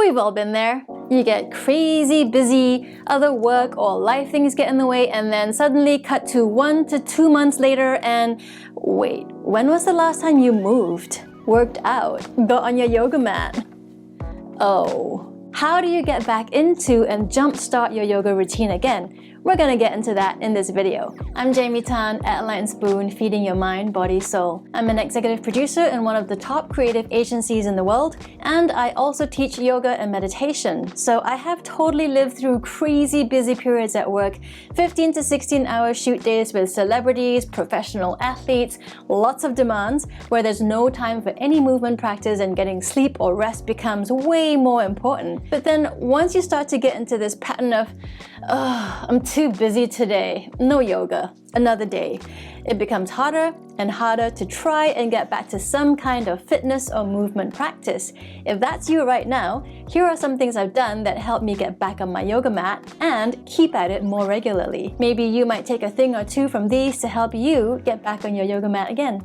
We've all been there. You get crazy busy, other work or life things get in the way, and then suddenly cut to 1 to 2 months later and wait, when was the last time you moved, worked out, got on your yoga mat? Oh, how do you get back into and jumpstart your yoga routine again? We're gonna get into that in this video. I'm Jaime Tan at Enlightened Spoon, feeding your mind, body, soul. I'm an executive producer in one of the top creative agencies in the world, and I also teach yoga and meditation. So I have totally lived through crazy busy periods at work, 15 to 16-hour shoot days with celebrities, professional athletes, lots of demands, where there's no time for any movement practice and getting sleep or rest becomes way more important. But then once you start to get into this pattern of, I'm too busy today, no yoga, another day, it becomes harder and harder to try and get back to some kind of fitness or movement practice. If that's you right now, here are some things I've done that help me get back on my yoga mat and keep at it more regularly. Maybe you might take a thing or two from these to help you get back on your yoga mat again.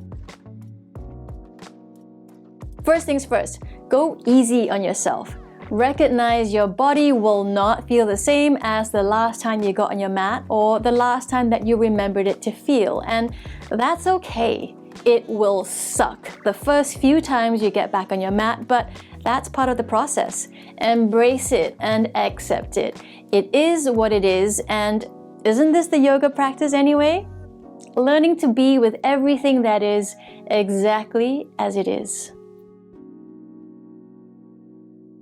First things first, go easy on yourself. Recognize your body will not feel the same as the last time you got on your mat or the last time that you remembered it to feel, and that's okay. It will suck the first few times you get back on your mat, but that's part of the process. Embrace it and accept it. It is what it is, and isn't this the yoga practice anyway? Learning to be with everything that is exactly as it is.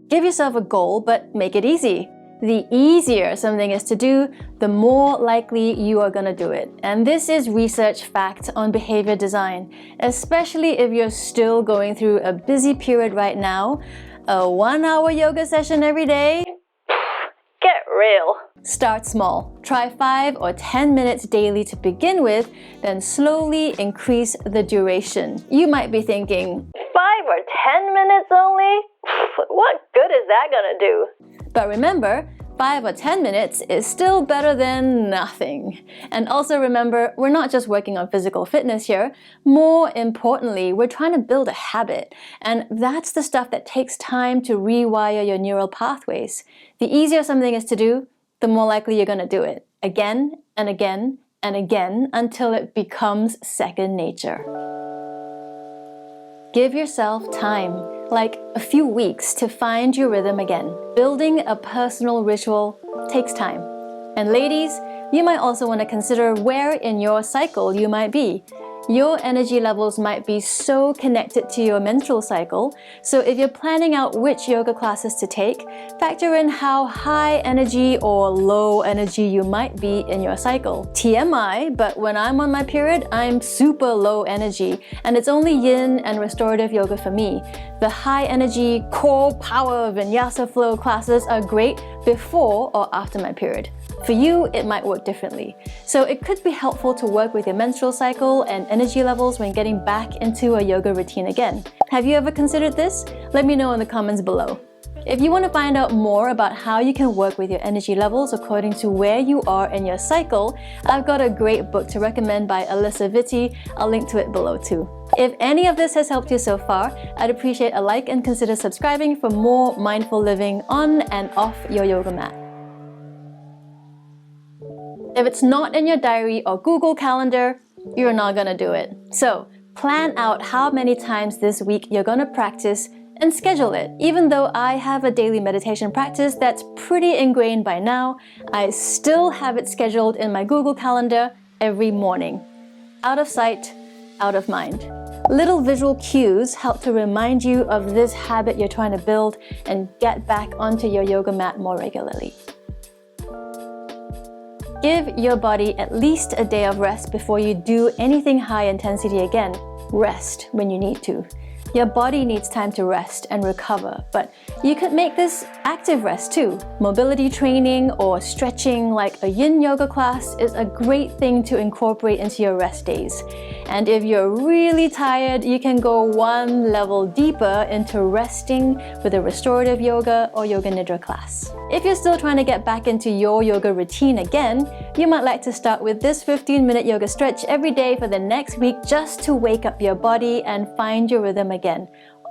Give yourself a goal, but make it easy. The easier something is to do, the more likely you are gonna do it. And this is research fact on behavior design, especially if you're still going through a busy period right now. A 1-hour yoga session every day? Get real. Start small. Try 5 or 10 minutes daily to begin with, then slowly increase the duration. You might be thinking, 5 or 10 minutes only? What good is that gonna do? But remember, 5 or 10 minutes is still better than nothing. And also remember, we're not just working on physical fitness here. More importantly, we're trying to build a habit. And that's the stuff that takes time to rewire your neural pathways. The easier something is to do, the more likely you're gonna do it. Again and again and again until it becomes second nature. Give yourself time, like a few weeks, to find your rhythm again. Building a personal ritual takes time. And ladies, you might also want to consider where in your cycle you might be. Your energy levels might be so connected to your menstrual cycle, so if you're planning out which yoga classes to take, factor in how high energy or low energy you might be in your cycle. TMI, but when I'm on my period, I'm super low energy, and it's only yin and restorative yoga for me. The high energy, core power vinyasa flow classes are great before or after my period. For you, it might work differently. So it could be helpful to work with your menstrual cycle and energy levels when getting back into a yoga routine again. Have you ever considered this? Let me know in the comments below. If you want to find out more about how you can work with your energy levels according to where you are in your cycle, I've got a great book to recommend by Alyssa Vitti. I'll link to it below too. If any of this has helped you so far, I'd appreciate a like and consider subscribing for more mindful living on and off your yoga mat. If it's not in your diary or Google Calendar, you're not gonna do it. So plan out how many times this week you're gonna practice and schedule it. Even though I have a daily meditation practice that's pretty ingrained by now, I still have it scheduled in my Google Calendar every morning. Out of sight, out of mind. Little visual cues help to remind you of this habit you're trying to build and get back onto your yoga mat more regularly. Give your body at least a day of rest before you do anything high intensity again. Rest when you need to. Your body needs time to rest and recover, but you could make this active rest too. Mobility training or stretching like a yin yoga class is a great thing to incorporate into your rest days. And if you're really tired, you can go one level deeper into resting with a restorative yoga or yoga nidra class. If you're still trying to get back into your yoga routine again, you might like to start with this 15-minute yoga stretch every day for the next week just to wake up your body and find your rhythm again.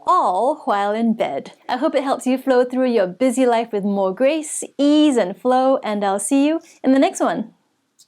all while in bed. I hope it helps you flow through your busy life with more grace, ease, and flow, and I'll see you in the next one.